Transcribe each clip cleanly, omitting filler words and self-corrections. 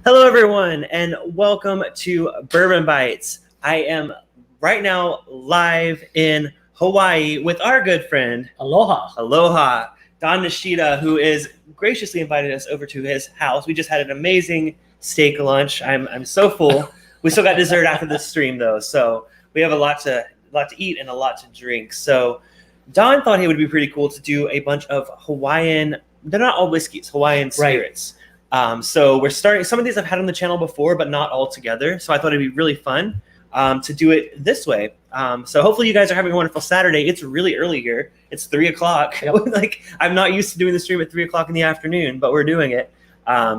Hello, everyone, and welcome to Bourbon Bites. I am right now live in Hawaii with our good friend, Aloha, Don Nishita, who is graciously invited us over to his house. We just had an amazing steak lunch. I'm so full. We still got dessert after the stream, though, so we have a lot to eat and a lot to drink. So Don thought it would be pretty cool to do a bunch of Hawaiian. They're not all whiskeys, Hawaiian spirits. Right. So we're starting, some of these I've had on the channel before, but not all together. So I thought it'd be really fun to do it this way. So hopefully you guys are having a wonderful Saturday. It's really early here. It's 3 o'clock. Yep. Like, I'm not used to doing the stream at 3 o'clock in the afternoon, but we're doing it.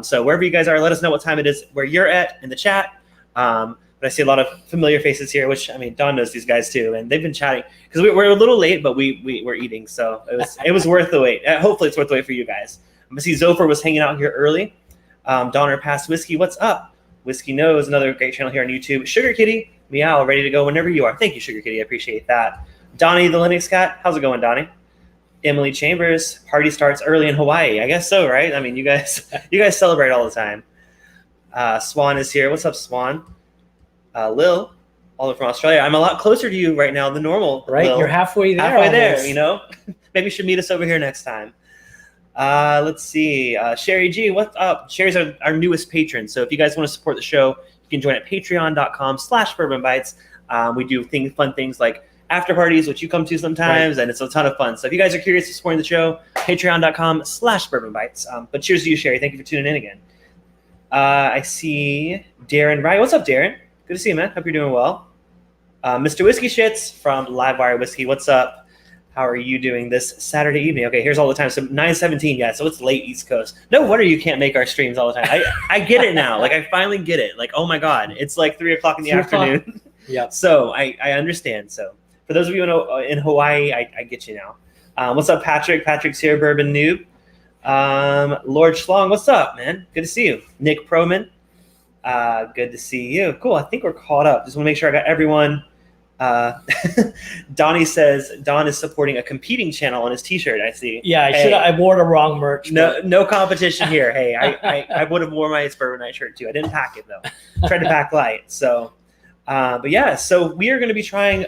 So wherever you guys are, let us know what time it is where you're at in the chat. But I see a lot of familiar faces here, which, I mean, Don knows these guys too, and they've been chatting because we're a little late, but we're eating, so it was worth the wait. Hopefully it's worth the wait for you guys. I see Zopher was hanging out here early. Donner Past Whiskey, what's up? Whiskey Knows, another great channel here on YouTube. Sugar Kitty, meow, ready to go whenever you are. Thank you, Sugar Kitty. I appreciate that. Donnie, the Linux Cat, how's it going, Donnie? Emily Chambers, party starts early in Hawaii. I guess so, right? I mean, you guys celebrate all the time. Swan is here. What's up, Swan? Lil, all the way from Australia. I'm a lot closer to you right now than normal. Right, Lil. You're halfway there. Halfway there, you know? Maybe you should meet us over here next time. Let's see. Sherry G, what's up? Sherry's our newest patron. So if you guys want to support the show, you can join at patreon.com/bourbonbites. We do fun things like after parties, which you come to sometimes, and it's a ton of fun. So if you guys are curious to supporting the show, patreon.com/bourbonbites. But cheers to you, Sherry. Thank you for tuning in again. I see Darren Wright. What's up, Darren? Good to see you, man. Hope you're doing well. Mr. Whiskey Shits from Livewire Whiskey. What's up? How are you doing this Saturday evening? Okay, here's all the time. So 9:17, guys. So it's late East Coast. No wonder you can't make our streams all the time. I get it now. Like, I finally get it. Like, oh my God, it's like 3 o'clock in the afternoon. Yeah. So I understand. So for those of you in Hawaii, I get you now. What's up, Patrick? Patrick's here, Bourbon Noob. Lord Schlong, what's up, man? Good to see you. Nick Proman, good to see you. Cool. I think we're caught up. Just want to make sure I got everyone. Donnie says Don is supporting a competing channel on his T-shirt. I see. Yeah, I wore the wrong merch. No competition here. Hey, I would have worn my Bourbon Night shirt too. I didn't pack it though. Tried to pack light. So, but yeah. So we are going to be trying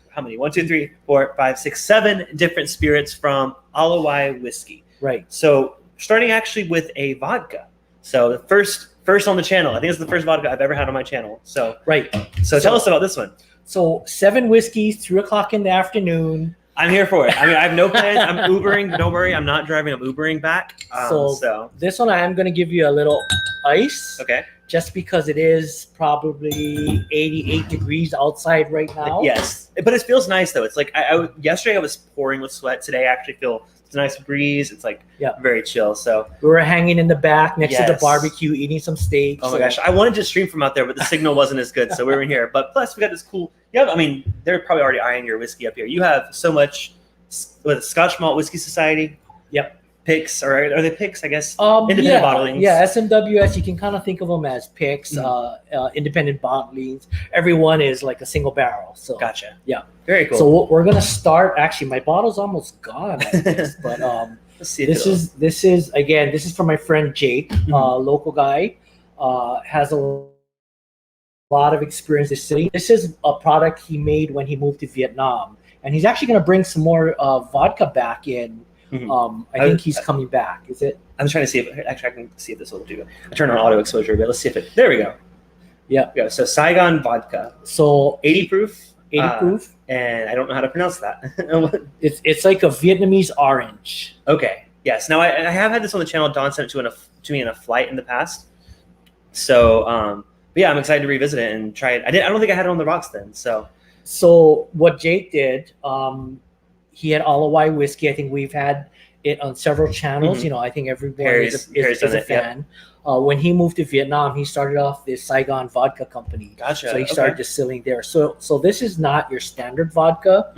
how many? 1, 2, 3, 4, 5, 6, 7 different spirits from Ala Wai Whiskey. Right. So starting actually with a vodka. So the first on the channel. I think it's the first vodka I've ever had on my channel. So right. So tell us about this one. So 7 whiskeys, 3 o'clock in the afternoon. I'm here for it. I mean, I have no plans. I'm Ubering. Don't worry, I'm not driving. I'm Ubering back. So this one I am going to give you a little ice. Okay. Just because it is probably 88 degrees outside right now. Yes, but it feels nice though. It's like yesterday I was pouring with sweat. Today I actually feel it's a nice breeze. It's like very chill. So we were hanging in the back next to the barbecue, eating some steak. Oh my gosh, I wanted to stream from out there, but the signal wasn't as good, so we were in here. But plus we got this cool. Yeah, I mean they're probably already eyeing your whiskey up here. You have so much with Scotch Malt Whiskey Society. Yep. Picks, or are they picks? I guess independent bottlings. Yeah, SMWS. You can kind of think of them as picks, independent bottlings. Everyone is like a single barrel. So gotcha. Yeah, very cool. So we're gonna start. Actually, my bottle's almost gone, I guess, but let's see. This is from my friend Jake, local guy, has a lot of experience in the city. This is a product he made when he moved to Vietnam, and he's actually gonna bring some more vodka back in. I think he's coming back. Is it? I'm trying to see if I can see if this will do. I turn on auto exposure, but let's see if it. There we go. Yeah. Yeah. So Saigon vodka. So 80 proof. 80 proof. And I don't know how to pronounce that. It's like a Vietnamese orange. Okay. Yes. Now I have had this on the channel. Don sent it to me in a flight in the past. So but yeah, I'm excited to revisit it and try it. I don't think I had it on the rocks then. So what Jake did. He had Ala Wai Whiskey. I think we've had it on several channels. You know, I think everyone is a fan. When he moved to Vietnam, he started off this Saigon vodka company. Gotcha. So he started distilling there. So this is not your standard vodka.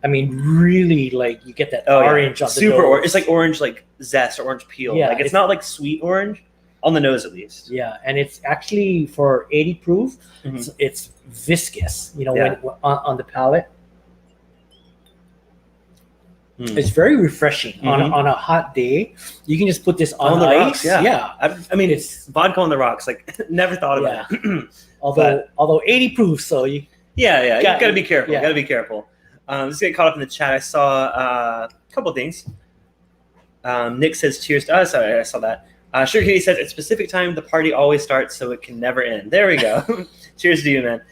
I mean, really, like you get that orange on the super nose. orange. It's like orange, like zest or orange peel. Yeah, like it's not like sweet orange on the nose at least. Yeah, and it's actually for 80 proof. It's viscous. You know, when on the palate. It's very refreshing on a hot day. You can just put this on the ice. rocks. Yeah. I mean, it's vodka on the rocks. Like, never thought about it. although 80 proof, so you. Yeah. You gotta be careful. Yeah. Gotta be careful. Just get caught up in the chat. I saw a couple things. Nick says cheers to us. I saw that. Sugar Kitty says at specific time the party always starts, so it can never end. There we go. Cheers to you, man.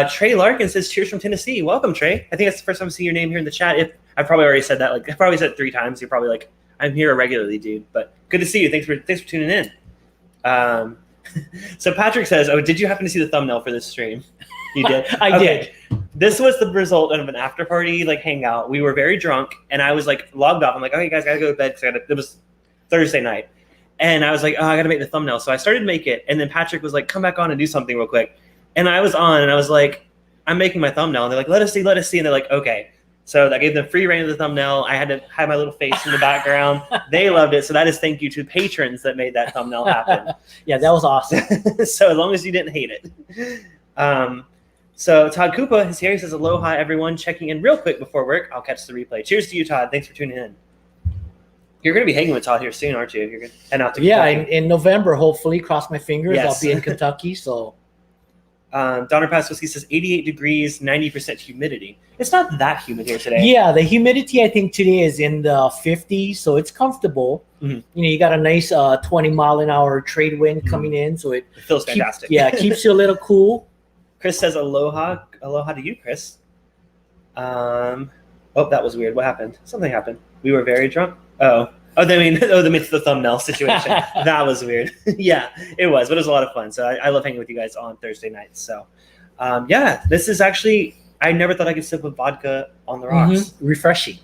Trey Larkin says cheers from Tennessee. Welcome, Trey. I think that's the first time I see your name here in the chat. If I probably already said that, like I probably said it 3 times. You're probably like, I'm here regularly, dude. But good to see you. Thanks for tuning in. So Patrick says, "Oh, did you happen to see the thumbnail for this stream?" You did. I did. This was the result of an after party like hangout. We were very drunk, and I was like logged off. I'm like, "Okay, guys, gotta go to bed." Because it was Thursday night, and I was like, "Oh, I gotta make the thumbnail." So I started to make it, and then Patrick was like, "Come back on and do something real quick." And I was on, and I was like, "I'm making my thumbnail." And they're like, "Let us see," and they're like, "Okay." So I gave them free reign of the thumbnail. I had to have my little face in the background. They loved it. So that is thank you to patrons that made that thumbnail happen. Yeah, that was awesome. So as long as you didn't hate it. So Todd Koopa is here. He says, aloha, everyone. Checking in real quick before work. I'll catch the replay. Cheers to you, Todd. Thanks for tuning in. You're going to be hanging with Todd here soon, aren't you? You're going to head out to Kentucky. in November, hopefully. Cross my fingers. Yes. I'll be in Kentucky, so... Donner Pass Whiskey says 88 degrees, 90% humidity. It's not that humid here today. Yeah, the humidity I think today is in the 50s, so it's comfortable. Mm-hmm. You know, you got a nice 20-mile-an-hour trade wind coming in, so it feels fantastic. Keeps you a little cool. Chris says aloha. Aloha to you, Chris. Oh, that was weird. What happened? Something happened. We were very drunk. The thumbnail situation. That was weird. Yeah, it was, but it was a lot of fun. So I love hanging with you guys on Thursday nights. So, this is actually, I never thought I could sip a vodka on the rocks. Mm-hmm. Refreshing.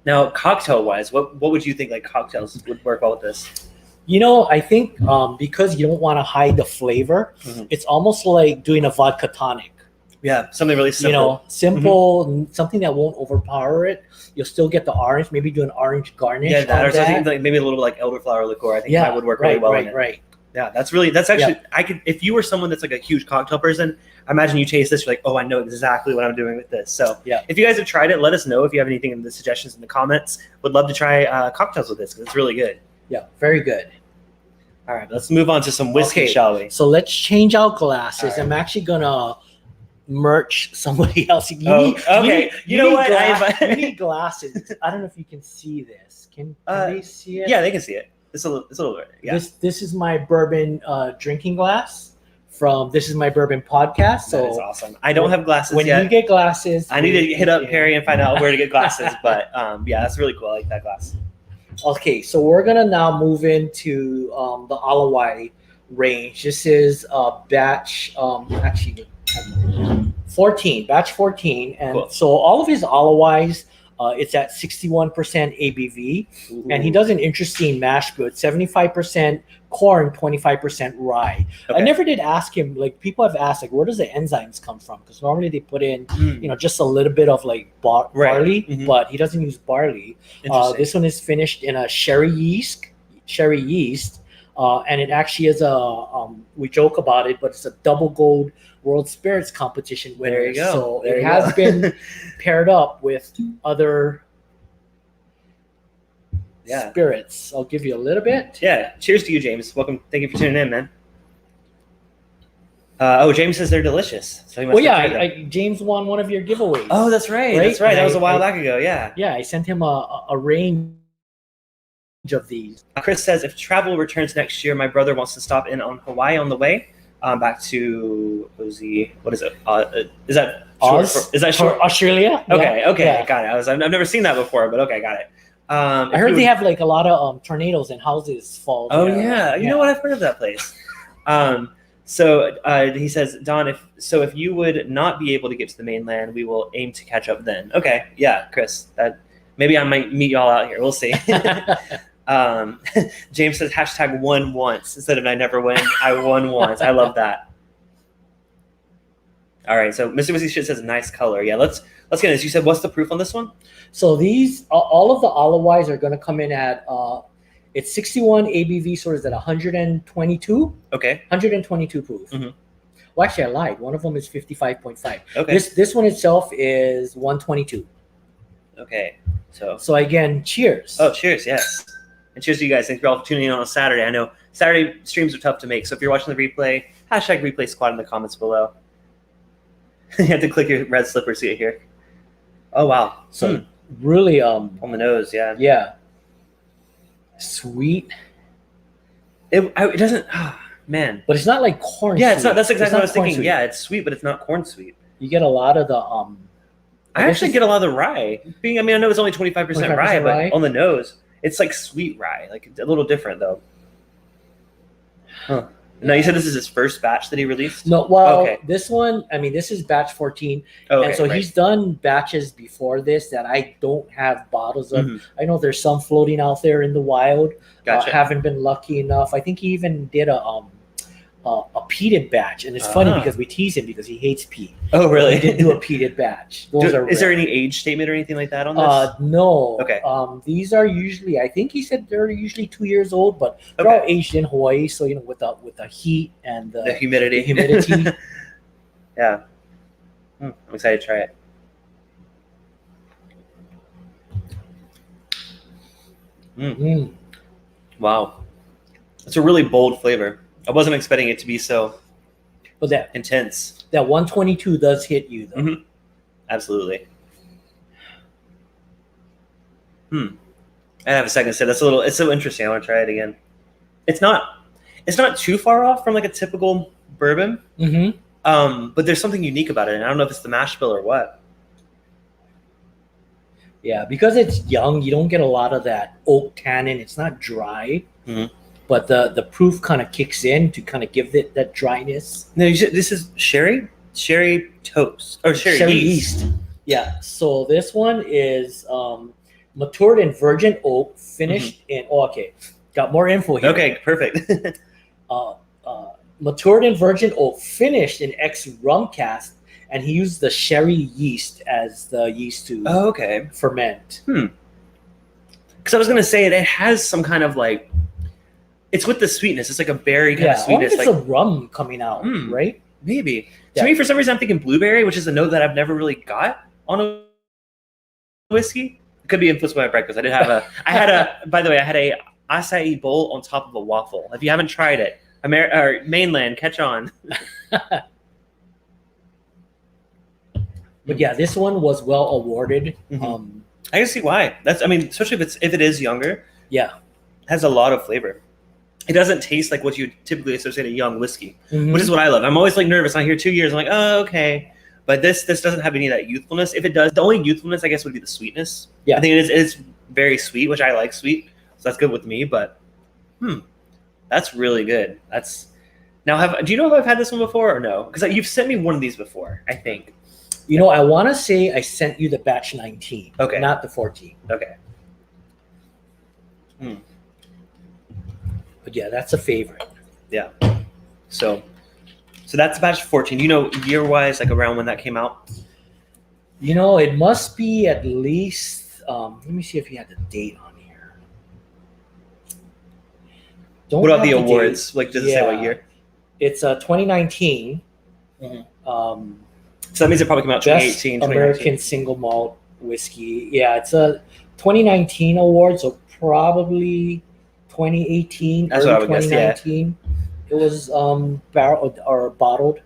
Now, cocktail-wise, what would you think like cocktails would work well with this? You know, I think because you don't want to hide the flavor, it's almost like doing a vodka tonic. Yeah, something really simple. You know, simple, something that won't overpower it. You'll still get the orange. Maybe do an orange garnish. Yeah, that or something like maybe a little like elderflower liqueur. I think that would work really well. Right. Yeah, that's actually I could, if you were someone that's like a huge cocktail person, I imagine you taste this, you're like, oh, I know exactly what I'm doing with this. So if you guys have tried it, let us know if you have anything in the suggestions in the comments. Would love to try cocktails with this because it's really good. Yeah, very good. All right, let's move on to some whiskey, shall we? So let's change out glasses. Right. I'm actually gonna merch somebody else. You need glasses. I don't know if you can see this. Can they see it? Yeah, they can see it. It's a little bit. Yeah. This is my bourbon drinking glass from This Is My Bourbon podcast. So that is awesome. I don't have glasses when yet. you get glasses, I need to hit up Perry and find out where to get glasses. But that's really cool. I like that glass. Okay, so we're gonna now move into the Alawai range. This is batch 14, and cool. So all of his Alawais, it's at 61% ABV. Ooh. And he does an interesting mash bill. 75% corn, 25% rye. Okay. I never did ask him, like people have asked, like, where does the enzymes come from? Because normally they put in, just a little bit of like barley, but he doesn't use barley. This one is finished in a sherry yeast, and it actually is we joke about it, but it's a double gold World Spirits competition winner. There you go. So it has been paired up with other spirits. I'll give you a little bit. Yeah. Cheers to you, James. Welcome. Thank you for tuning in, man. James says they're delicious. So he must James won one of your giveaways. Oh, that's right. That's right. That was a while back ago. Yeah. Yeah, I sent him a range of these. Chris says if travel returns next year, my brother wants to stop in on Hawaii on the way. Back to what is it? Is that Oz? Is that short? Australia? Okay, got it. I've never seen that before, but okay, got it. I heard they have like a lot of tornadoes and houses fall. Oh yeah, you know what? I've heard of that place. So he says, Don, if you would not be able to get to the mainland, we will aim to catch up then. Okay, yeah, Chris. That maybe I might meet y'all out here. We'll see. James says hashtag won once instead of I never win. I won once. I love that. All right. So Mr. Whiskey Shit says nice color. Yeah. Let's get this. You said what's the proof on this one? So these all of the Alawais are going to come in at it's 61 ABV, so it's at 122. Okay. 122 proof. Mm-hmm. Well, actually, I lied. One of them is 55.5. Okay. This one itself is 122. Okay. So again, cheers. Oh, cheers, yes. And cheers to you guys. Thank you all for tuning in on a Saturday. I know Saturday streams are tough to make, so if you're watching the replay, hashtag replay squad in the comments below. You have to click your red slipper so you here. Oh, wow. So really on the nose, yeah. Yeah. Sweet. It doesn't, man. But it's not like corn Yeah, sweet. it's not. That's exactly what I was thinking. Sweet. Yeah, it's sweet, but it's not corn sweet. You get a lot of the I actually get a lot of the rye. I know it's only 25% rye, but on the nose, it's like sweet rye. Like a little different though. Huh. Now you said this is his first batch that he released? No, well, this one, this is batch 14. And so he's done batches before this that I don't have bottles of. I know there's some floating out there in the wild. Gotcha. Haven't been lucky enough. I think he even did a peated batch, and it's funny because we tease him because he hates peat. Oh, really? He did do a peated batch. Is there any age statement or anything like that on this? No. Okay. These are usually, I think he said they're usually 2 years old, but they're all aged in Hawaii. So with the heat and the humidity. Yeah. I'm excited to try it. Wow. It's a really bold flavor. I wasn't expecting it to be so intense. That 122 does hit you, though. Absolutely. I have a second sip. It's so interesting. I want to try it again. It's not too far off from like a typical bourbon. But there's something unique about it, and I don't know if it's the mash bill or what. Yeah, because it's young, you don't get a lot of that oak tannin. It's not dry. But the proof kind of kicks in to kind of give it that dryness. No, this is sherry toast or sherry yeast. Yeah. So this one is matured in virgin oak, finished in. Got more info here. Okay, perfect. Matured in virgin oak, finished in ex-rum cask, and he used the sherry yeast as the yeast to ferment. Because I was gonna say it has some kind of like. It's with the sweetness. It's like a berry kind of sweetness. It's a rum coming out, right? Maybe. To me, for some reason, I'm thinking blueberry, which is a note that I've never really got on a whiskey. It could be influenced by my breakfast. By the way, I had a acai bowl on top of a waffle. If you haven't tried it, mainland, catch on. But yeah, this one was well awarded. I can see why. Especially if it is younger. Yeah. It has a lot of flavor. It doesn't taste like what you typically associate a young whiskey, which is what I love. I'm always like nervous. I hear 2 years. I'm like, oh, okay. But this doesn't have any of that youthfulness. If it does, the only youthfulness, I guess, would be the sweetness. Yeah. I think it's very sweet, which I like sweet. So that's good with me. But, that's really good. Do you know if I've had this one before or no? Because you've sent me one of these before, I think. I want to say I sent you the batch 19. Okay. Not the 14. Okay. But yeah, that's a favorite. Yeah. So that's batch 14. Year-wise, like around when that came out? It must be at least, let me see if you had the date on here. What about the awards? Like, does it say what year? It's 2019. So that means it probably came out 2018, 2019. American single malt whiskey. Yeah, it's a 2019 award, so probably 2018, that's early what I would 2019. Guess, yeah. It was barreled or bottled.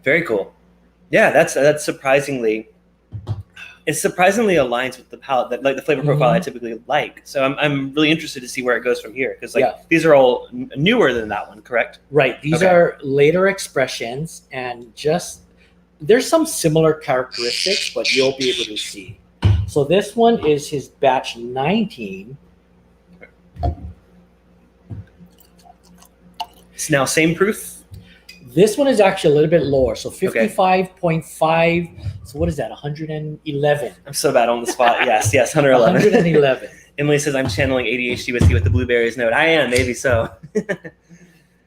Very cool. Yeah, that's surprisingly. It surprisingly aligns with the palate, that like the flavor profile I typically like. So I'm really interested to see where it goes from here because these are all newer than that one, correct? Right. These are later expressions, and there's some similar characteristics, but you'll be able to see. So this one is his batch 19. It's now same proof? This one is actually a little bit lower. So 55.5. So what is that? 111. I'm so bad on the spot. Yes, 111. 111. Emily says I'm channeling ADHD whiskey with the blueberries note. I am, maybe so.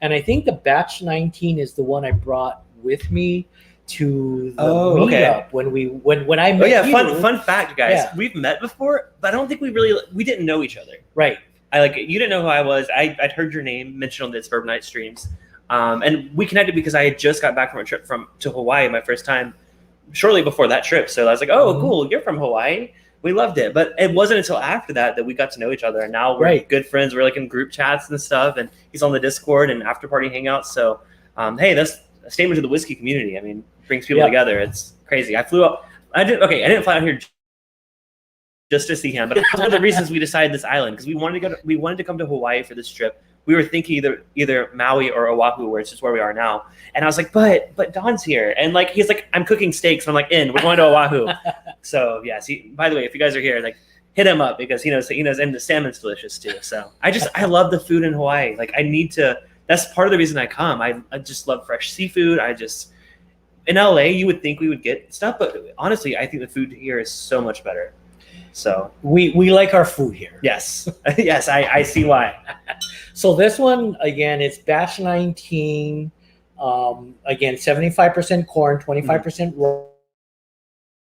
And I think the batch 19 is the one I brought with me to the meetup when I met you. Fun fact, guys. Yeah. We've met before, but I don't think we didn't know each other. Right. You didn't know who I was. I'd heard your name mentioned on the Bourbon Night streams. And we connected because I had just got back from a trip to Hawaii, my first time, shortly before that trip. So I was like, oh, cool, you're from Hawaii. we loved it. But it wasn't until after that we got to know each other, and now we're good friends. We're like in group chats and stuff, and he's on the Discord and after party hangouts. So, hey, that's a statement to the whiskey community. I mean, it brings people together. It's crazy. I flew up. I didn't fly out here just to see him, but one of the reasons we decided this island because we wanted to come to Hawaii for this trip. We were thinking either Maui or Oahu, which is where we are now. And I was like, but Don's here, and like he's like, I'm cooking steaks. And I'm like, we're going to Oahu. So yeah. See, by the way, if you guys are here, like hit him up because he knows, and the salmon's delicious too. So I love the food in Hawaii. Like I need to. That's part of the reason I come. I just love fresh seafood. In LA, you would think we would get stuff, but honestly, I think the food here is so much better. So we like our food here. Yes, yes, I see why. So this one again, it's batch 19. Again, 75% corn, 25%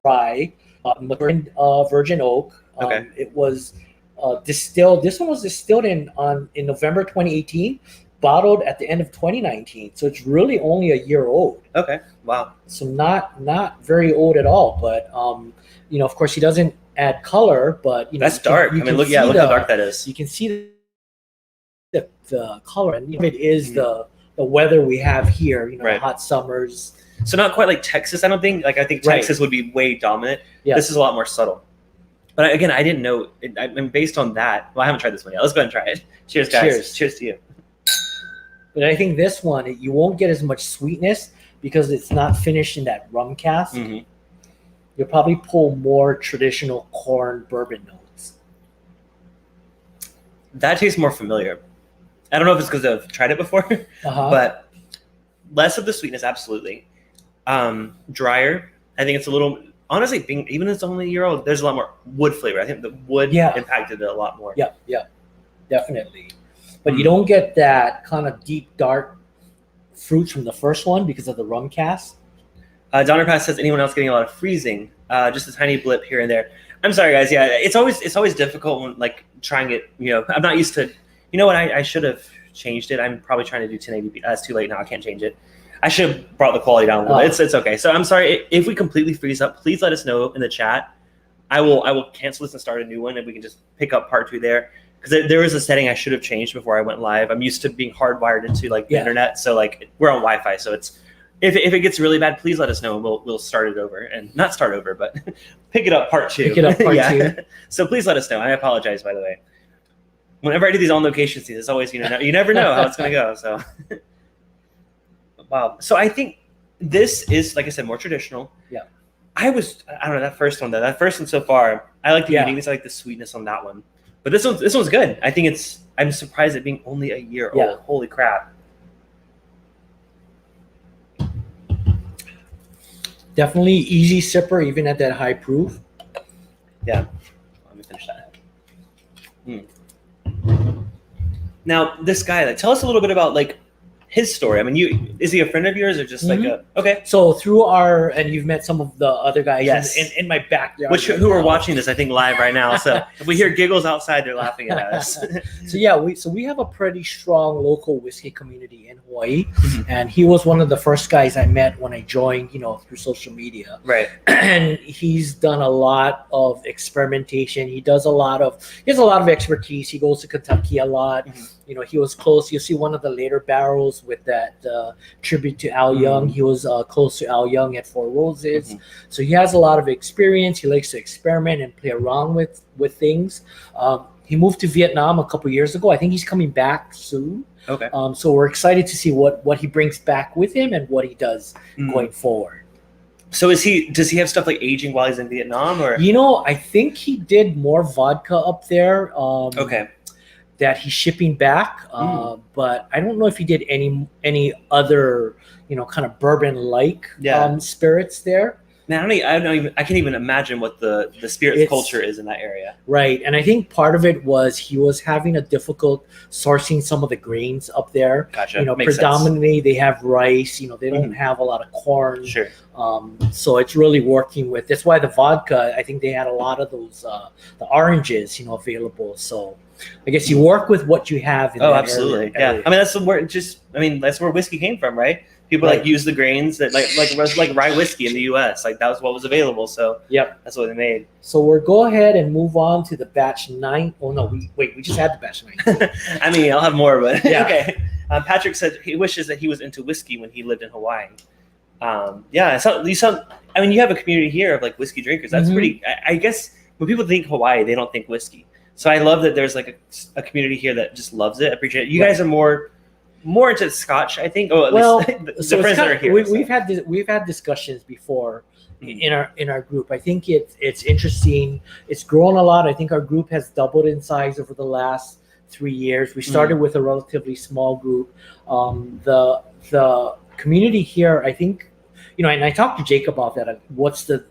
rye, virgin oak. Okay. It was distilled. This one was distilled in November 2018, bottled at the end of 2019. So it's really only a year old. Okay. Wow. So not very old at all. But of course, he doesn't add color, but that's dark. I mean, look how dark that is. You can see the color, and it is the weather we have here. Right. Hot summers. So not quite like Texas, I don't think. Like I think Texas would be way dominant. Yeah. This is a lot more subtle. But again, I didn't know. I mean, based on that, well, I haven't tried this one yet. Let's go ahead and try it. Cheers, guys. Cheers to you. But I think this one, you won't get as much sweetness because it's not finished in that rum cask. Mm-hmm. You'll probably pull more traditional corn bourbon notes. That tastes more familiar. I don't know if it's because I've tried it before, but less of the sweetness, absolutely. Drier. I think it's a little, honestly, even though it's only a year old, there's a lot more wood flavor. I think the wood impacted it a lot more. Yeah, definitely. But you don't get that kind of deep, dark fruits from the first one because of the rum cask. Donner Pass says, anyone else getting a lot of freezing? Just a tiny blip here and there. I'm sorry, guys. Yeah, it's always difficult when like trying it. I'm not used to. You know what? I should have changed it. I'm probably trying to do 1080p. It's too late now. I can't change it. I should have brought the quality down a little bit. It's okay. So I'm sorry if we completely freeze up. Please let us know in the chat. I will cancel this and start a new one, and we can just pick up part 2 there. Because there was a setting I should have changed before I went live. I'm used to being hardwired into like the internet, so like we're on Wi-Fi. So it's if it gets really bad, please let us know, and we'll start it over, and not start over, but pick it up part 2. Pick it up part 2. So please let us know. I apologize, by the way. Whenever I do these on location scenes, it's always you never know how it's gonna go. So wow. So I think this is, like I said, more traditional. Yeah. I don't know that first one though. That first one so far, I like the uniqueness. I like the sweetness on that one. But this one's good. I think I'm surprised at being only a year old. Holy crap. Definitely easy sipper, even at that high proof. Yeah. Let me finish that. Now, this guy, tell us a little bit about his story. I mean, is he a friend of yours or just okay? So through and you've met some of the other guys in my backyard. Who are watching this, I think, live right now. So if we hear giggles outside, they're laughing at us. So we have a pretty strong local whiskey community in Hawaii. And he was one of the first guys I met when I joined, through social media. Right. And he's done a lot of experimentation. He has a lot of expertise. He goes to Kentucky a lot. He was close. You'll see one of the later barrels with that tribute to Al Young. He was close to Al Young at Four Roses. So he has a lot of experience. He likes to experiment and play around with things. He moved to Vietnam a couple years ago. I think he's coming back soon. Okay. So we're excited to see what he brings back with him and what he does going forward. So does he have stuff like aging while he's in Vietnam, or? I think he did more vodka up there. Okay. That he's shipping back, but I don't know if he did any other, kind of bourbon-like spirits there. Man, I can't even imagine what the spirits culture is in that area. Right, and I think part of it was he was having a difficult sourcing some of the grains up there. Gotcha. Makes predominantly sense. They have rice. They don't have a lot of corn. Sure. So it's really working with. That's why the vodka. I think they had a lot of those the oranges, available. So I guess you work with what you have. Absolutely. Area. I mean, that's where whiskey came from, right? People like use the grains that like rye whiskey in the U.S. Like that was what was available. So that's what they made. So we'll go ahead and move on to the batch 9. Oh no, we just had the batch 9. I mean, I'll have more, but okay. Patrick said he wishes that he was into whiskey when he lived in Hawaii. I mean, you have a community here of like whiskey drinkers. That's pretty. I guess when people think Hawaii, they don't think whiskey. So I love that there's like a community here that just loves it. I appreciate it. You guys are more into Scotch, I think. Oh, at least the friends that are here. We've had discussions before in our group. I think it's interesting. It's grown a lot. I think our group has doubled in size over the last 3 years. We started with a relatively small group. The community here, I think, and I talked to Jake about that. What's the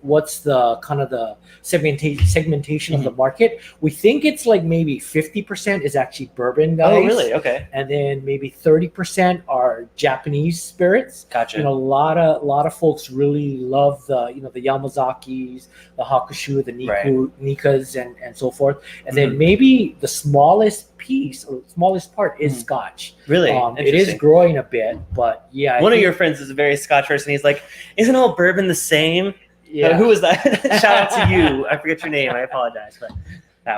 kind of the segmentation of the market? We think it's like maybe 50% is actually bourbon guys. Oh, really? Okay. And then maybe 30% are Japanese spirits. Gotcha. A lot of folks really love the Yamazakis, the Hakushu, the Nikas, and so forth. And then maybe the smallest piece or smallest part is Scotch. Really? It is growing a bit, but one of your friends is a very Scotch person. He's like, isn't all bourbon the same? Yeah. Who was that? Shout out to you. I forget your name. I apologize, but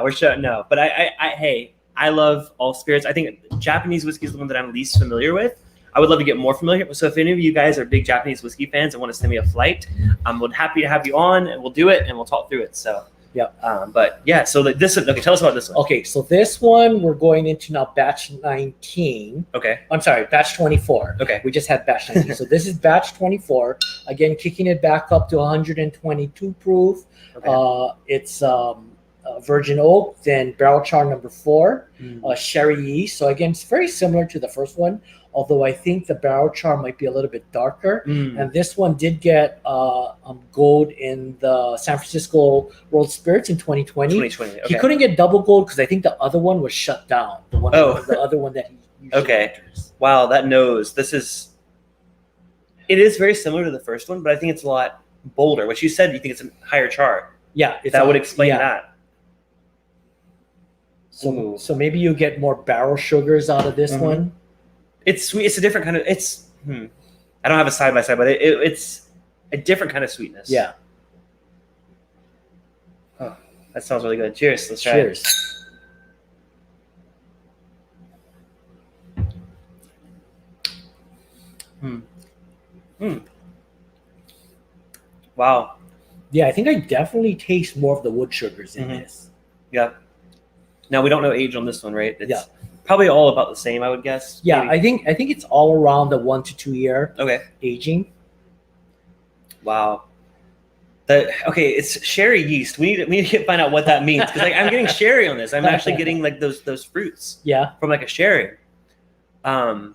we're showing no. But I love all spirits. I think Japanese whiskey is the one that I'm least familiar with. I would love to get more familiar. So if any of you guys are big Japanese whiskey fans and want to send me a flight, I'm happy to have you on, and we'll do it and we'll talk through it. So. So this one, okay, tell us about this one. Okay, so this one we're going into now batch 19. Okay. I'm sorry, batch 24. Okay. We just had batch 19. So this is batch 24. Again, kicking it back up to 122 proof. Okay. It's virgin oak, then barrel char number 4, sherry yeast. So again, it's very similar to the first one, although I think the barrel char might be a little bit darker. And this one did get gold in the San Francisco World Spirits in 2020. Okay. He couldn't get double gold because I think the other one was shut down. The other one that he usually enters. Wow, that nose. It is very similar to the first one, but I think it's a lot bolder. Which you said you think it's a higher char. Yeah. That would explain that. So maybe you get more barrel sugars out of this one. It's sweet. It's a different kind of. I don't have a side by side, but it's a different kind of sweetness. Yeah. Oh, that sounds really good. Cheers. Let's try Cheers. it. Wow. Yeah, I think I definitely taste more of the wood sugars in this. Yeah. Now we don't know age on this one, right? It's probably all about the same, I would guess. Yeah, maybe. I think it's all around the 1 to 2 year aging. Wow. It's sherry yeast. We need to find out what that means because I'm getting sherry on this. I'm actually getting like those fruits. Yeah. From like a sherry. I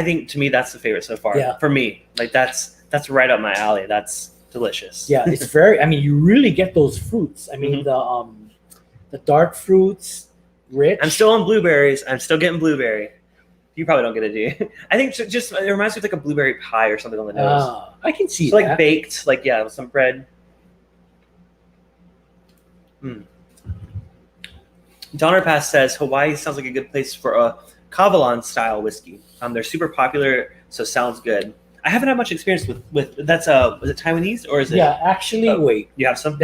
think to me that's the favorite so far. Yeah. For me, like that's right up my alley. That's delicious. Yeah, it's very. I mean, you really get those fruits. I mean, the dark fruits, rich. I'm still on blueberries. I'm still getting blueberry. You probably don't get it, do you? I think just it reminds me of like a blueberry pie or something on the nose. I can see that. Like baked, with some bread. Donner Pass says Hawaii sounds like a good place for a Kavalan style whiskey. They're super popular, so sounds good. I haven't had much experience with that's was it Taiwanese or is it? Yeah, actually, wait. You have some?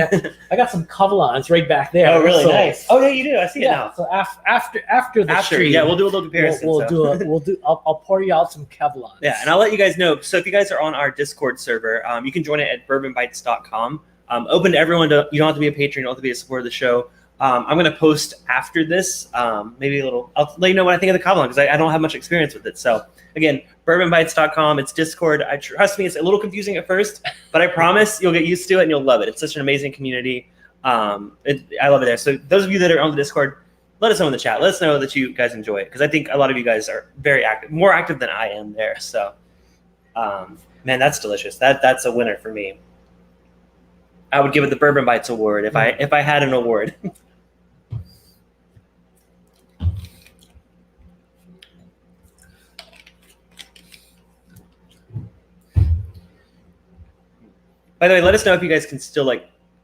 I got some Kavalans right back there. Oh, really? Nice. Oh, yeah, you do. I see it now. So after the stream, we'll do a little comparison. I'll pour you out some Kavalans. Yeah, and I'll let you guys know. So if you guys are on our Discord server, you can join it at bourbonbites.com. Open to everyone. You don't have to be a patron. You don't have to be a supporter of the show. I'm going to post after this, maybe I'll let you know what I think of the Kavalan because I don't have much experience with it. So again, bourbonbites.com. It's Discord. Trust me, it's a little confusing at first, but I promise you'll get used to it and you'll love it. It's such an amazing community. I love it there. So those of you that are on the Discord, let us know in the chat. Let us know that you guys enjoy it because I think a lot of you guys are very active, more active than I am there. So, man, that's delicious. That's a winner for me. I would give it the Bourbon Bites Award if I had an award. By the way, let us know if you guys can still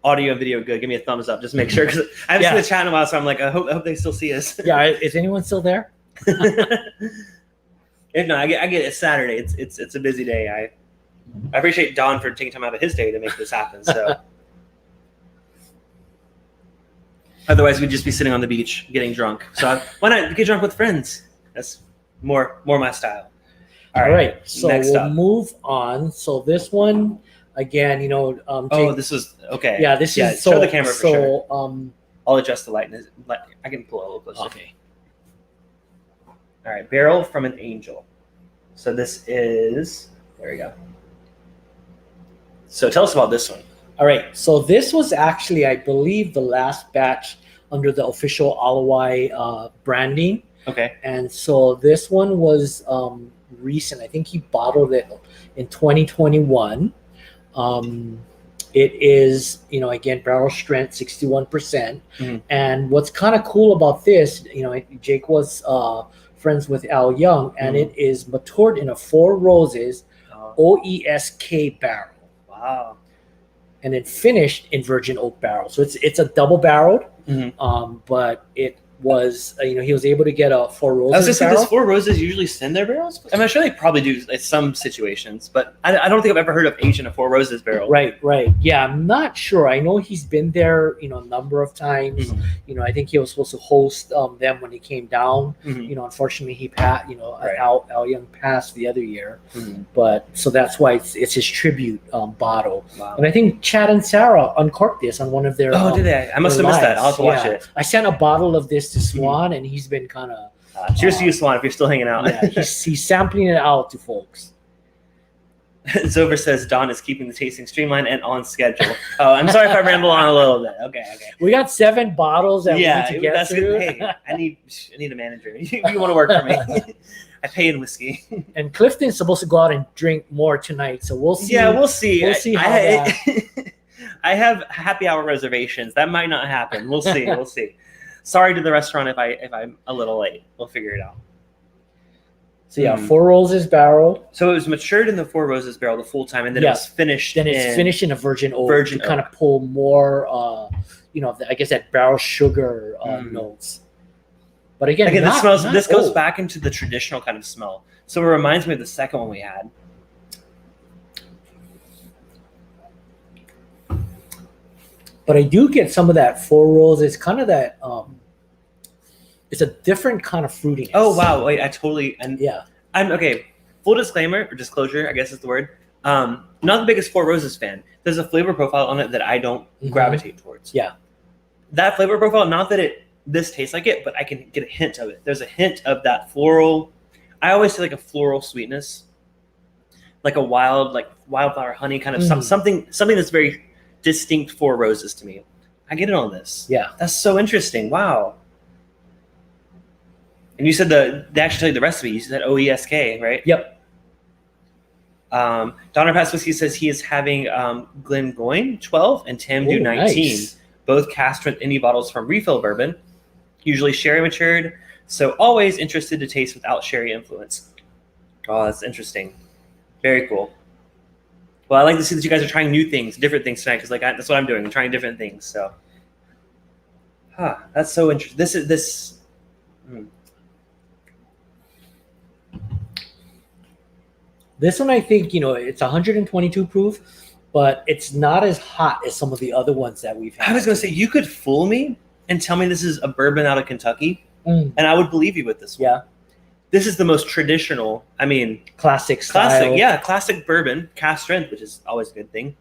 audio and video good. Give me a thumbs up. Just make sure because I haven't seen the chat in a while, so I'm like, I hope they still see us. Yeah, is anyone still there? If not, I get it's Saturday. It's a busy day. I appreciate Don for taking time out of his day to make this happen. So otherwise, we'd just be sitting on the beach getting drunk. So why not get drunk with friends? That's more my style. All right. So we'll up. move on. So this one, again, Jake, this was okay. Yeah, this is show the camera for sure. I'll adjust the lightness. I can pull it a little closer. Okay. All right, Barrel from an Angel. So this is there we go. So tell us about this one. All right. So this was actually, I believe, the last batch under the official Alawai branding. Okay. And so this one was recent. I think he bottled it in 2021. It is, again, barrel strength, 61%. Mm-hmm. And what's kind of cool about this, Jake was friends with Al Young, and it is matured in a Four Roses OESK barrel. Wow. And then finished in virgin oak barrel. So it's a double barreled, but it was he was able to get a Four Roses. I was just saying, barrel. does Four Roses usually send their barrels? I'm sure they probably do in some situations, but I don't think I've ever heard of aging a Four Roses barrel. Right. Yeah, I'm not sure. I know he's been there, a number of times. I think he was supposed to host them when he came down. Unfortunately, he passed. Right. Al Young passed the other year, but so that's why it's his tribute bottle. Wow. And I think Chad and Sarah uncorked this on one of their. Oh, did they? I must have missed that. I'll have to watch it. I sent a bottle of this to Swan, and he's been kind of. Cheers to you, Swan, if you're still hanging out. Yeah, he's sampling it out to folks. Zover says Don is keeping the tasting streamlined and on schedule. Oh, I'm sorry if I ramble on a little bit. Okay. We got 7 bottles that we need to get through. Hey, I need a manager. You want to work for me? I pay in whiskey. And Clifton's supposed to go out and drink more tonight, so we'll see. Yeah, we'll see. We'll see how I have happy hour reservations. That might not happen. We'll see. We'll see. Sorry to the restaurant if I'm a little late. We'll figure it out. So yeah, Four Roses barrel. So it was matured in the Four Roses barrel the full time, and then it was finished. Then it's finished in a virgin oak to kind of pull more, I guess that barrel sugar notes. But again, this smells. This goes back into the traditional kind of smell. So it reminds me of the second one we had. But I do get some of that Four Roses, kind of that. It's a different kind of fruitiness. Oh wow! Wait, I'm okay. Full disclaimer or disclosure, I guess is the word. Not the biggest Four Roses fan. There's a flavor profile on it that I don't gravitate towards. Yeah, that flavor profile. Not that this tastes like it, but I can get a hint of it. There's a hint of that floral. I always say like a floral sweetness, like a wildflower honey kind of something that's very distinct Four Roses to me. I get it on this. Yeah, that's so interesting. Wow. And you said they actually tell you the recipe. You said OESK, right? Yep. Donner Pass Whiskey says he is having Glengoyne 12 and Tamdu 19. Nice. Both cast strength indie bottles from refill bourbon, usually sherry matured. So always interested to taste without sherry influence. Oh, that's interesting. Very cool. Well, I like to see that you guys are trying new things, different things tonight, because that's what I'm doing. I'm trying different things. So, that's so interesting. This. This one, I think, it's 122 proof, but it's not as hot as some of the other ones that we've had. I was going to say, you could fool me and tell me this is a bourbon out of Kentucky, and I would believe you with this one. Yeah. This is the most traditional, classic style. Classic bourbon, cast strength, which is always a good thing.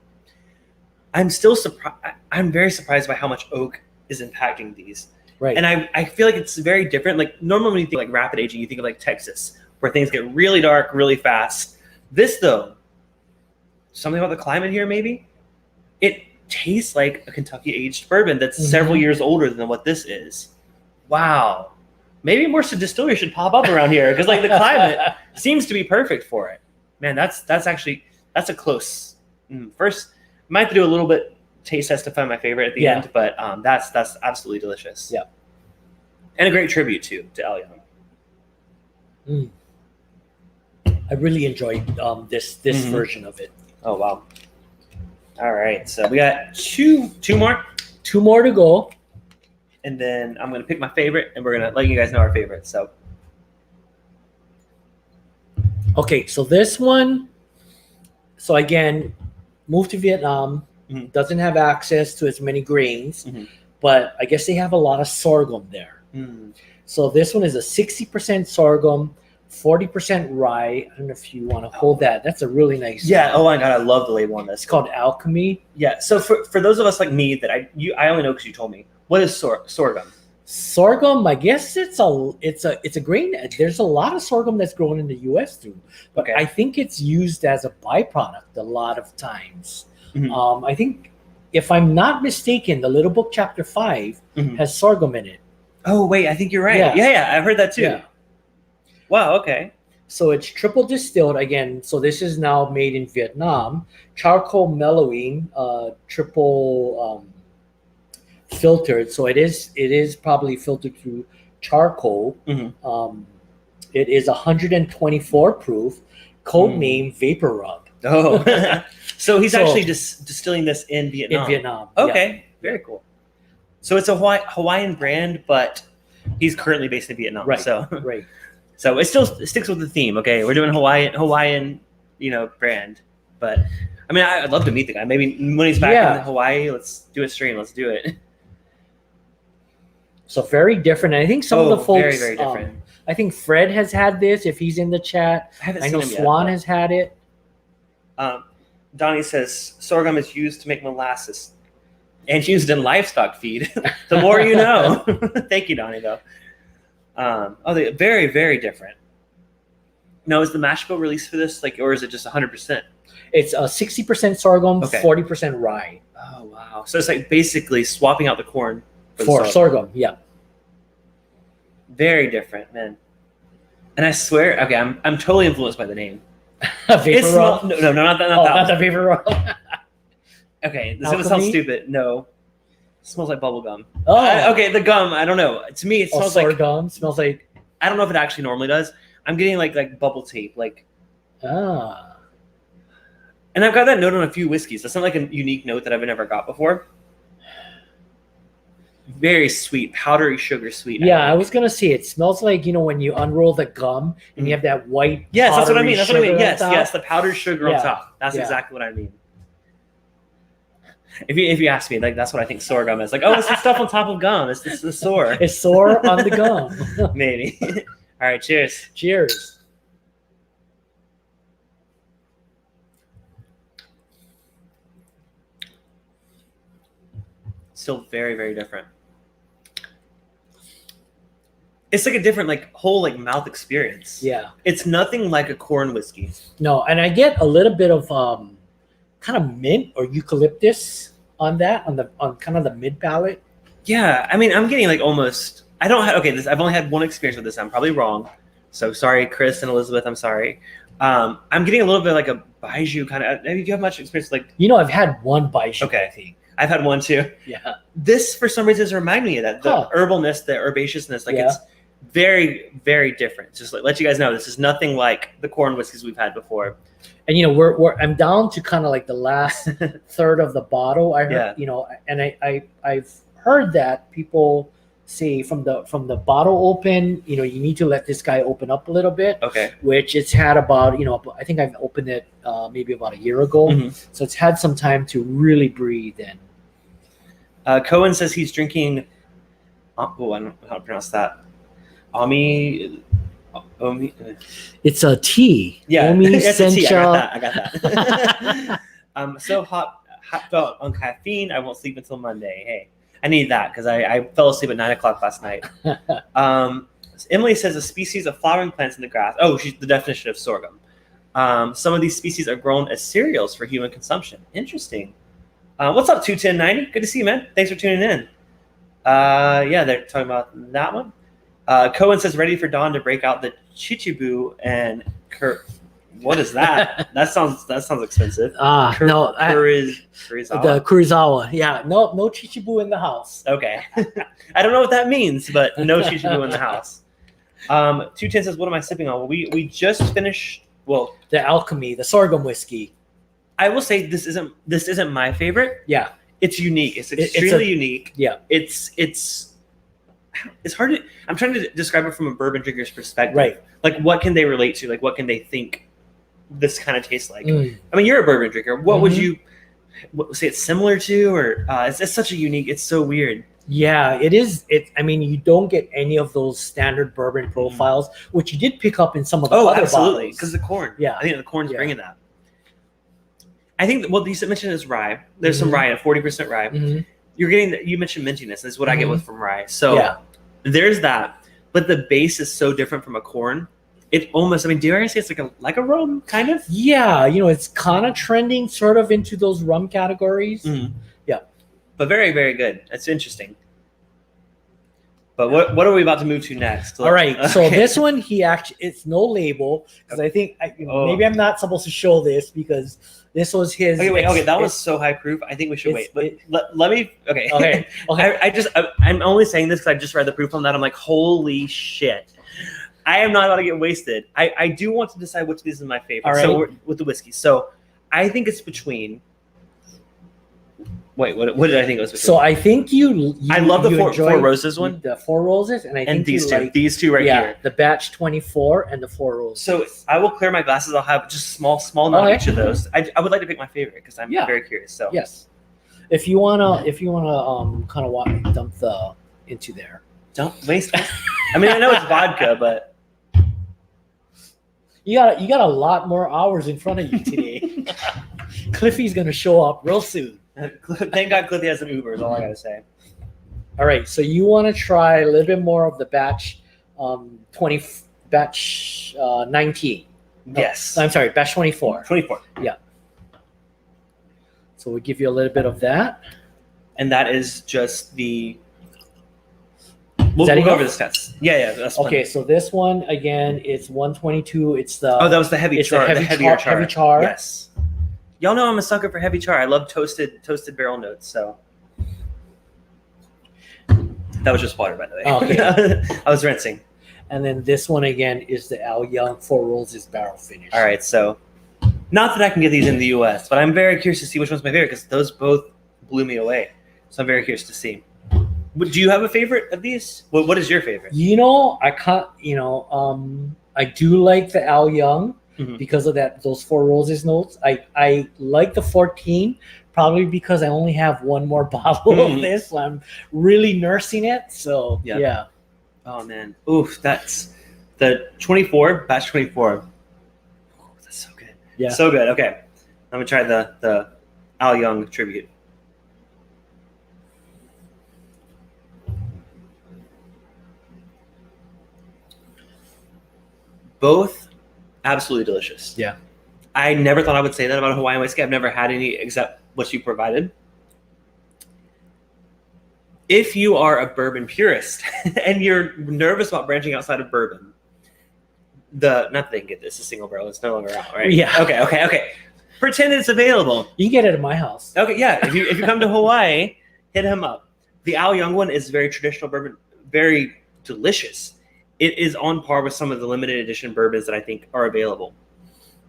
I'm still surprised. I'm very surprised by how much oak is impacting these. Right. And I feel like it's very different. Like normally when you think like rapid aging, you think of like Texas, where things get really dark, really fast. This though, something about the climate here, maybe it tastes like a Kentucky aged bourbon that's several years older than what this is. Wow. Maybe more distilleries should pop up around here because like the climate seems to be perfect for it. Man, that's a close first. Might have to do a little bit taste test to find my favorite at the end, but that's absolutely delicious. Yeah, and a great tribute to Al Young. I really enjoyed this version of it. Oh wow! All right, so we got two more to go, and then I'm gonna pick my favorite, and we're gonna let you guys know our favorite. So Okay, so this one, so again, moved to Vietnam, doesn't have access to as many grains, but I guess they have a lot of sorghum there. So this one is a 60% sorghum, 40% rye. I don't know if you want to hold that. That's a really nice. Yeah. Oh my God, I love the label on this. It's called Alchemy. Yeah. So for those of us like me that I only know because you told me. What is sorghum? Sorghum, I guess it's a grain. There's a lot of sorghum that's grown in the U.S. too, but I think it's used as a byproduct a lot of times. I think, if I'm not mistaken, the Little Book Chapter 5 has sorghum in it. Oh wait, I think you're right. Yeah, I've heard that too. Yeah. Wow. Okay. So it's triple distilled again. So this is now made in Vietnam. Charcoal mellowing, triple. Filtered, so it is probably filtered through charcoal. It is 124 proof. Code name Vapor Rub. Oh, so he's actually just distilling this in Vietnam. In Vietnam. Okay, very cool. So it's a Hawaiian brand, but he's currently based in Vietnam. Right. So right. So it still sticks with the theme. Okay, we're doing Hawaiian, brand, but I mean, I'd love to meet the guy. Maybe when he's back in Hawaii, let's do a stream. Let's do it. So very different. And I think some of the folks, very, very different. I think Fred has had this. If he's in the chat, I know Swan has had it. Donnie says sorghum is used to make molasses, and used in livestock feed. The more you know. Thank you, Donnie. Though. They're very, very different. Now, is the mash bill released for this, or is it just 100%? It's 60% sorghum, 40% rye. Oh wow! So it's like basically swapping out the corn. For sorghum, yeah. Very different, man. And I swear, okay, I'm totally influenced by the name. Vapor Rub? No, not that. Not the Vapor Rub. Okay, this is gonna sound stupid. No, it smells like bubble gum. Oh, okay, the gum. I don't know. To me, it smells like sorghum. Smells like. I don't know if it actually normally does. I'm getting like bubble tape, And I've got that note on a few whiskeys. That's not like a unique note that I've never got before. Very sweet, powdery sugar sweet. Yeah, I was gonna say it smells like when you unroll the gum and you have that white. Yes, that's what I mean. Yes, the powdered sugar on top. That's exactly what I mean. If you ask me, that's what I think sorghum is. It's the stuff on top of gum. It's the sore. It's sore on the gum. Maybe. All right. Cheers. Cheers. Still very, very different. It's like a different whole mouth experience. Yeah. It's nothing like a corn whiskey. No, and I get a little bit of kind of mint or eucalyptus on kind of the mid palate. Yeah, I mean, I'm getting almost. I don't have. Okay, I've only had one experience with this. I'm probably wrong. So sorry, Chris and Elizabeth. I'm sorry. I'm getting a little bit like a Baijiu kind of. Do you have much experience I've had one Baijiu. Okay. I think. I've had one too. Yeah. This for some reason reminds me of that. The herbalness, the herbaceousness. It's very, very different. Just let you guys know, this is nothing like the corn whiskeys we've had before. And I'm down to kind of the last third of the bottle. I heard, and I've heard that people say from the bottle open, you need to let this guy open up a little bit. Okay. Which it's had about, I think I've opened it maybe about a year ago. So it's had some time to really breathe in. Cohen says he's drinking. I don't know how to pronounce that. Omi. It's a tea. Yeah, it's a tea. I got that. I'm so hot on caffeine. I won't sleep until Monday. Hey, I need that because I fell asleep at 9:00 last night. Emily says a species of flowering plants in the grass. Oh, she's the definition of sorghum. Some of these species are grown as cereals for human consumption. Interesting. What's up, 21090? Good to see you, man. Thanks for tuning in. They're talking about that one. Cohen says, ready for Don to break out the Chichibu and what is that? that sounds expensive. No, Kurizawa. The Kurizawa. Yeah, no Chichibu in the house. Okay. I don't know what that means, but no Chichibu in the house. 210 says, what am I sipping on? Well, we just finished. Well, the Alchemy, the sorghum whiskey. I will say this isn't my favorite. Yeah, it's unique. It's extremely unique. Yeah, it's hard to. I'm trying to describe it from a bourbon drinker's perspective. Right. What can they relate to? What can they think this kind of tastes like. Mm. I mean, you're a bourbon drinker. What would Mhm. you say it's similar to, or it's such a unique? It's so weird. Yeah, it is. I mean, you don't get any of those standard bourbon profiles, which you did pick up in some of the other absolutely, bottles. because the corn. Yeah. I think the corn's Yeah. bringing that. I think what you mentioned is rye. There's some rye, 40% rye. Mhm. You mentioned mintiness. This is what I get with from rye. So Yeah. there's that, but the base is so different from a corn. It almost, I mean, dare I say it's like a rum, kind of? Yeah, it's kind of trending sort of into those rum categories. Mhm. Yeah. But very, very good. That's interesting. But what are we about to move to next? All right, so Okay. this one, it's no label, because I think maybe I'm not supposed to show this because this was his. Okay, that was so high proof. I think we should wait. But let me. Okay. Okay. I'm only saying this because I just read the proof on that. I'm like, holy shit! I am not about to get wasted. I do want to decide which of these is my favorite. All right. So with the whiskey, so I think it's between. Wait, what did I think it was between? So I think you I love the you Four enjoy Roses one, the Four Roses, and I think these you two, like, these two right here. the batch 24 and the Four Roses. So I will clear my glasses. I'll have just small nod Okay. each of those. I would like to pick my favorite because I'm Yeah. very curious. So Yes, if you wanna kind of dump into there. don't waste. I mean, I know it's vodka, but You got a lot more hours in front of you today. Cliffy's gonna show up real soon. thank God Cliffy has an Uber. Is all I gotta say. All right, so you want to try a little bit more of the batch 19. Yes, I'm sorry, batch 24. 24, So we'll give you a little bit of that. and that is just the. Is We'll that go enough? over the stats. Yeah, that's fine. Okay, so this one again, it's 122. It's the Oh, that was the heavy it's char. the The heavier char. heavy char. Yes. Y'all know I'm a sucker for heavy char. I love toasted barrel notes. So that was just water, by the way. Okay. I was rinsing. And then this one again is the Al Young Four Roses barrel finish. All right, so not that I can get these in the U.S., but I'm very curious to see which one's my favorite because those both blew me away. So I'm very curious to see. Do you have a favorite of these? What is your favorite? I can't. I do like the Al Young Mhm. because of those Four Roses notes. I like the 14 probably because I only have one more bottle of Mhm. this. So I'm really nursing it. So Yeah. yeah. Oh man, oof! That's the 24 batch 24. Oh, that's so good. Yeah. So good. Okay, I'm gonna try the Al Young tribute. Both absolutely delicious. Yeah. I never thought I would say that about a Hawaiian whiskey. I've never had any except what you provided. If you are a bourbon purist and you're nervous about branching outside of bourbon, not that they can get this a single barrel. It's no longer out, right? Yeah. Okay. Pretend it's available. You can get it at my house. Okay, yeah. If you come to Hawaii, hit him up. The Al Young one is very traditional bourbon, very delicious. It is on par with some of the limited edition bourbons that I think are available.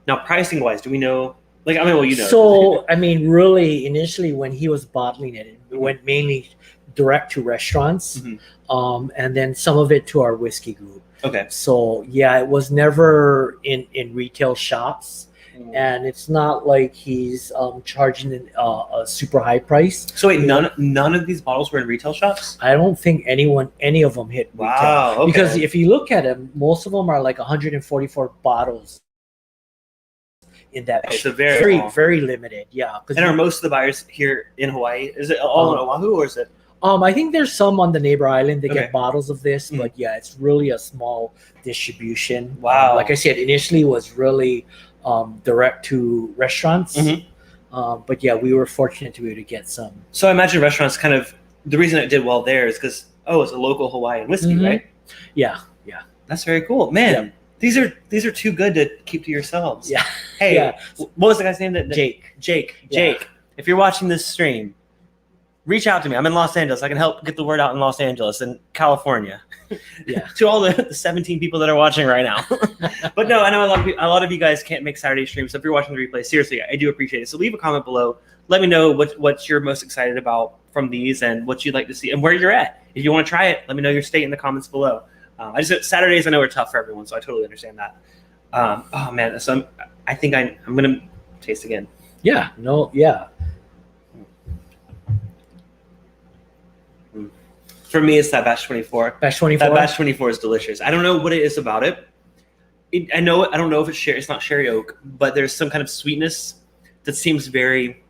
Now, pricing wise, do we know? Like, I mean, well, you know. So I mean, really, initially when he was bottling it, it went mainly direct to restaurants, Mhm. And then some of it to our whiskey group. Okay. So yeah, it was never in retail shops, and it's not like he's charging a super high price. So wait, none of these bottles were in retail shops? I don't think any of them hit retail. Wow. Okay. Because if you look at them, most of them are like 144 bottles in that. Okay, so very small. very limited. Yeah. And are most of the buyers here in Hawaii? Is it all in Oahu, or is it? I think there's some on the neighbor island that Okay. get bottles of this, but yeah, it's really a small distribution. Wow. Like I said, initially was really direct to restaurants. Mhm. But yeah, we were fortunate to be able to get some. So I imagine restaurants kind of, the reason it did well there is because, it's a local Hawaiian whiskey, Mhm. right? Yeah. That's very cool. Man, these are too good to keep to yourselves. Yeah. Hey, Yeah. what was the guy's name? Jake. Jake. If you're watching this stream, reach out to me. I'm in Los Angeles. I can help get the word out in Los Angeles and California. Yeah. To all the 17 people that are watching right now. But no, I know a lot of you guys can't make Saturday streams. So if you're watching the replay, seriously, I do appreciate it. So leave a comment below. Let me know what you're most excited about from these and what you'd like to see and where you're at. If you want to try it, let me know your state in the comments below. Saturdays I know are tough for everyone, so I totally understand that. Oh man, so I think I'm gonna taste again. Yeah. No. Yeah. For me, it's that batch 24. Batch 24. That batch 24 is delicious. I don't know what it is about it. I don't know if it's sherry. It's not sherry oak, but there's some kind of sweetness that seems very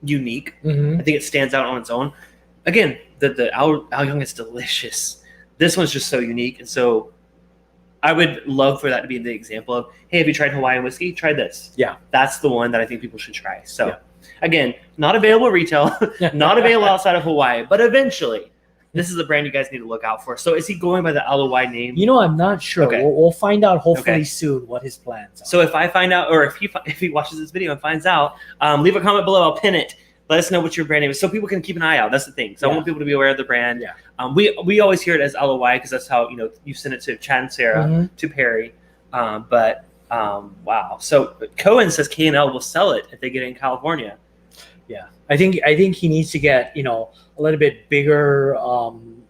unique. Mm-hmm. I think it stands out on its own. Again, the Al Young is delicious. This one's just so unique, and so I would love for that to be the example of, hey, have you tried Hawaiian whiskey? Try this. Yeah, that's the one that I think people should try. So, again, not available retail, not available outside of Hawaii, but eventually. This is the brand you guys need to look out for. So is he going by the Alawai name? You know, I'm not sure. Okay. We'll find out hopefully soon what his plans are. So if I find out, or if he watches this video and finds out, leave a comment below. I'll pin it. Let us know what your brand name is so people can keep an eye out. That's the thing. So I want people to be aware of the brand. Yeah. We always hear it as Alawai because that's how, you send it to Chad and Sarah, to Perry. Wow. So Cohen says K&L will sell it if they get it in California. Yeah, I think he needs to get a little bit bigger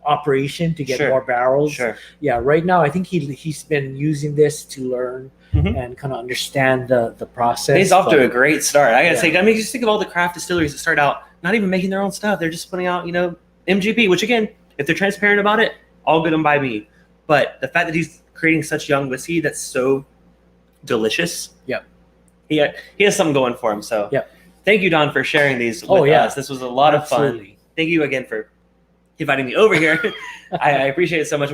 operation to get more barrels. Sure. Yeah, right now I think he's been using this to learn and kind of understand the process. He's off to a great start. I gotta say, I mean, just think of all the craft distilleries that start out not even making their own stuff. They're just putting out MGP, which again, if they're transparent about it, all good and by me. But the fact that he's creating such young whiskey that's so delicious. Yep. He has something going for him. So thank you, Don, for sharing these with us. This was a lot of fun. Thank you again for inviting me over here. I appreciate it so much.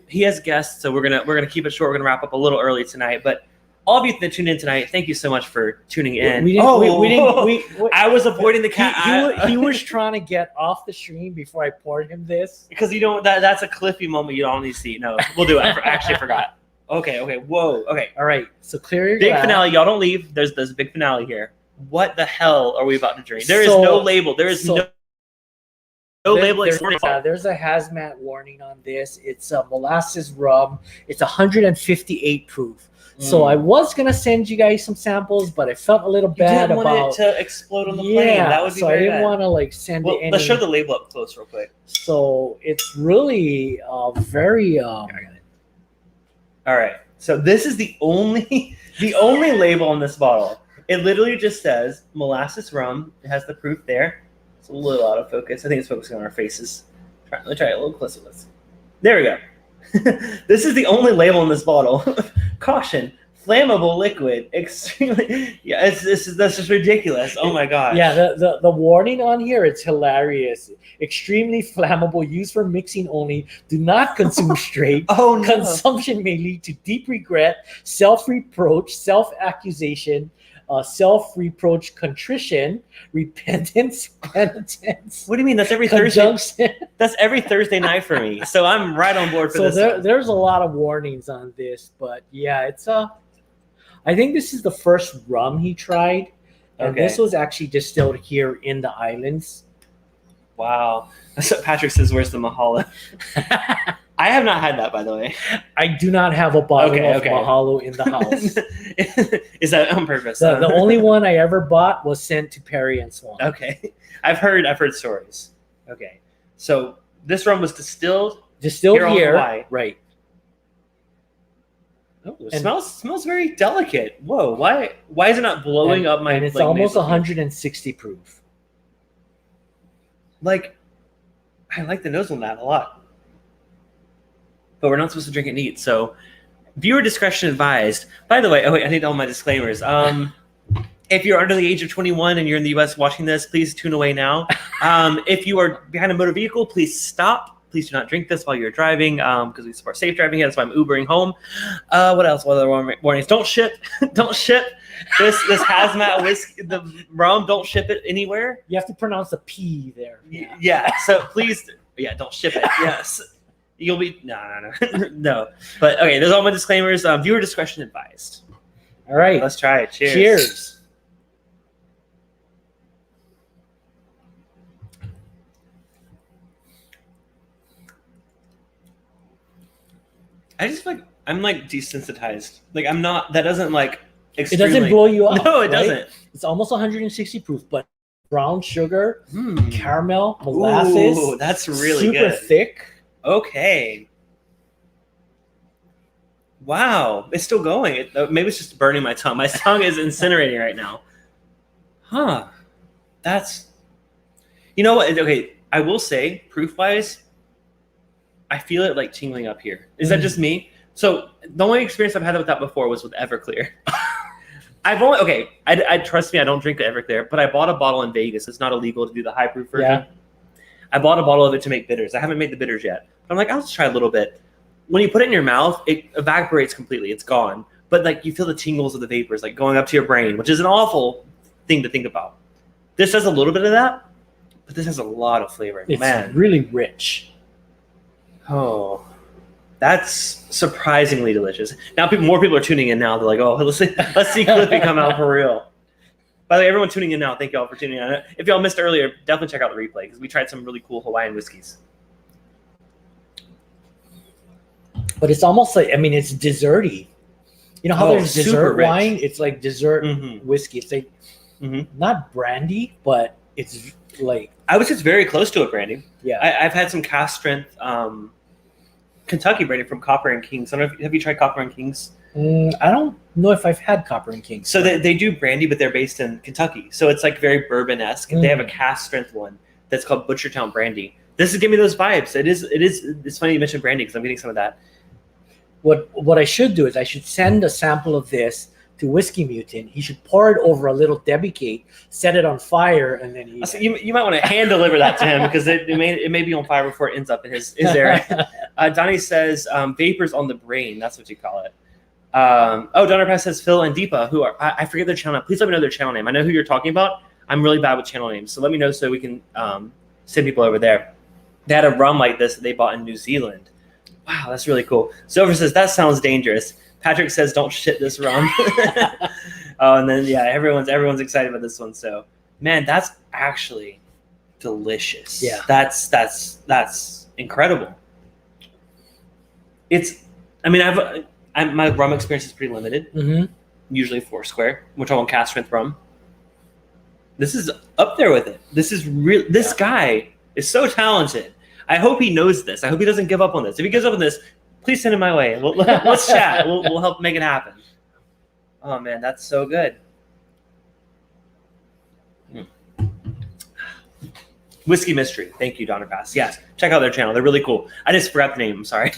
He has guests, so we're gonna keep it short. We're gonna wrap up a little early tonight. But all of you that tuned in tonight, thank you so much for tuning in. I was avoiding the cat. He was trying to get off the stream before I poured him this. Because that's a Cliffy moment you don't need to see. No, we'll do it. I actually forgot. Okay. Whoa. Okay. All right. So clear your big glass. Finale. Y'all don't leave. There's a big finale here. What the hell are we about to drink? There is no label. There is no label. There's a hazmat warning on this. It's a molasses rum. It's 158 proof. So I was gonna send you guys some samples, but I felt a little bad about it to explode on the plane. That would be so I didn't want to send it. Let's show the label up close real quick. So it's really very. All right. So this is the only label on this bottle. It literally just says molasses rum. It has the proof there. It's a little out of focus. I think it's focusing on our faces. Let's try it a little closer. There we go. This is the only label in this bottle. Caution: flammable liquid. Extremely. Yeah, that's just ridiculous. Oh my gosh. Yeah, the warning on here, it's hilarious. Extremely flammable. Used for mixing only. Do not consume straight. Oh no. Consumption may lead to deep regret, self-reproach, self-accusation, self-reproach, contrition, repentance, penitence. What do you mean? That's every Thursday. That's every Thursday night for me. So I'm right on board for this. So there's a lot of warnings on this, but yeah, it's I think this is the first rum he tried, and this was actually distilled here in the islands. Wow. So Patrick says, "Where's the Mahalo?" I have not had that, by the way. I do not have a bottle of Mahalo in the house. Is that on purpose? The only one I ever bought was sent to Perry and Swan. Okay, I've heard stories. Okay, so this rum was distilled here, right? Oh, it smells very delicate. Whoa, why is it not blowing up my? And it's almost 160 proof. I like the nose on that a lot. But we're not supposed to drink it neat, so viewer discretion advised. By the way, I need all my disclaimers. If you're under the age of 21 and you're in the U.S. watching this, please tune away now. If you are behind a motor vehicle, please stop. Please do not drink this while you're driving, because we support safe driving. That's why I'm Ubering home. What else? What other warnings? Don't ship. Don't ship this hazmat whiskey, the rum. Don't ship it anywhere. You have to pronounce the P there. Yeah. So please, don't ship it. Yes. You'll be no. But okay, there's all my disclaimers. Viewer discretion advised. All right, let's try it. Cheers. Cheers. I just I'm desensitized. I'm not. That doesn't It doesn't blow you up. No, it doesn't. It's almost 160 proof, but brown sugar, caramel, molasses. Ooh, that's really super good. Thick. Okay. Wow, it's still going. Maybe it's just burning my tongue. My tongue is incinerating right now. Huh. That's... You know what? Okay, I will say, proof-wise, I feel it like tingling up here. Is that just me? So the only experience I've had with that before was with Everclear. I trust me, I don't drink the Everclear, but I bought a bottle in Vegas. It's not illegal to do the high proof version. Yeah. I bought a bottle of it to make bitters. I haven't made the bitters yet. But I'm like, I'll just try a little bit. When you put it in your mouth, it evaporates completely. It's gone. But like you feel the tingles of the vapors like going up to your brain, which is an awful thing to think about. This has a little bit of that, but this has a lot of flavor. It's really rich. Oh, that's surprisingly delicious. Now more people are tuning in now. They're like, oh, let's see Clippy come out for real. By the way, everyone tuning in now, thank y'all for tuning in. If y'all missed earlier, definitely check out the replay because we tried some really cool Hawaiian whiskeys. But it's almost like, I mean, it's desserty. You know how there's dessert wine? It's like dessert whiskey. It's like not brandy, but it's like... I would say it's very close to a brandy. Yeah. I've had some cask strength Kentucky brandy from Copper and Kings. I don't know have you tried Copper and Kings? I don't know if I've had Copper and Kings. So they do brandy, but they're based in Kentucky. So it's like very bourbon-esque. They have a cask strength one that's called Butchertown Brandy. This is giving me those vibes. It's funny you mentioned brandy because I'm getting some of that. What I should do is I should send a sample of this to Whiskey Mutant. He should pour it over a little Debbie cake, set it on fire, and then you might want to hand deliver that to him because it may be on fire before it ends up in his area. Donnie says vapors on the brain. That's what you call it. Donner Pass says Phil and Deepa, who are I forget their channel name. Please let me know their channel name. I know who you're talking about. I'm really bad with channel names, so let me know so we can send people over there. They had a rum like this that they bought in New Zealand. Wow, that's really cool. Silver says that sounds dangerous. Patrick says don't shit this rum. And then everyone's excited about this one. So man, that's actually delicious. Yeah, that's incredible. My rum experience is pretty limited. Usually Foursquare, which I'm on cask strength rum. This is up there with it. This is real. This guy is so talented. I hope he knows this. I hope he doesn't give up on this. If he gives up on this, please send him my way. Let's chat. We'll help make it happen. Oh man, that's so good. Whiskey Mystery. Thank you, Donner Pass. Yes, check out their channel. They're really cool. I just forgot the name. I'm sorry.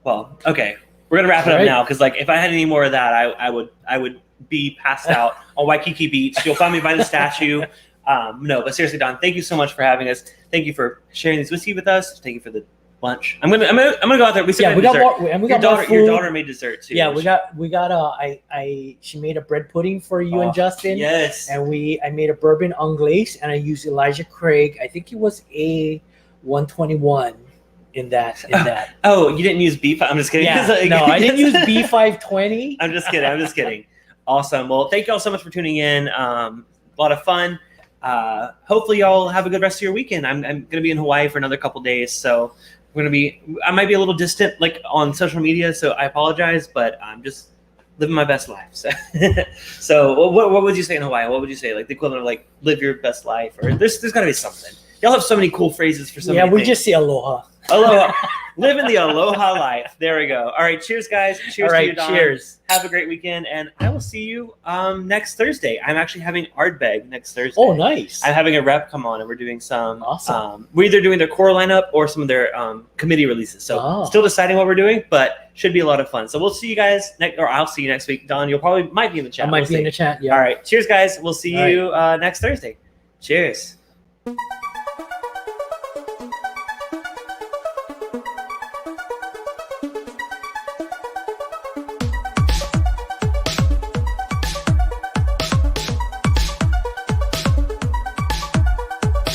Well, okay. We're gonna wrap it up now because, like, if I had any more of that, I would be passed out on Waikiki Beach. You'll find me by the statue. No, but seriously, Don, thank you so much for having us. Thank you for sharing this whiskey with us. Thank you for the lunch. I'm gonna go out there. We got more, and we got more food. Your daughter made dessert too. Yeah, we got she made a bread pudding for you and Justin. Yes. And I made a bourbon anglaise, and I used Elijah Craig. I think it was a 121 in that. Oh, you didn't use B5? I'm just kidding. Yeah, no, I didn't use B520. I'm just kidding. Awesome. Well, thank you all so much for tuning in. A lot of fun. Hopefully y'all have a good rest of your weekend. I'm going to be in Hawaii for another couple days, so I might be a little distant like on social media, so I apologize, but I'm just living my best life. So what would you say in Hawaii? What would you say, like the equivalent of like live your best life? Or there's got to be something. Y'all have so many cool phrases for so many things. Just say aloha. Aloha. Living the aloha life. There we go. All right, cheers, guys. Cheers to you, Don. Cheers. Have a great weekend, and I will see you next Thursday. I'm actually having Ardbeg next Thursday. Oh, nice. I'm having a rep come on, and we're doing some. Awesome. We're either doing their core lineup or some of their committee releases. So still deciding what we're doing, but should be a lot of fun. So we'll see you guys I'll see you next week. Don, you'll probably might be in the chat. I might be in the chat. Yeah. All right. Cheers, guys. We'll see you next Thursday. Cheers.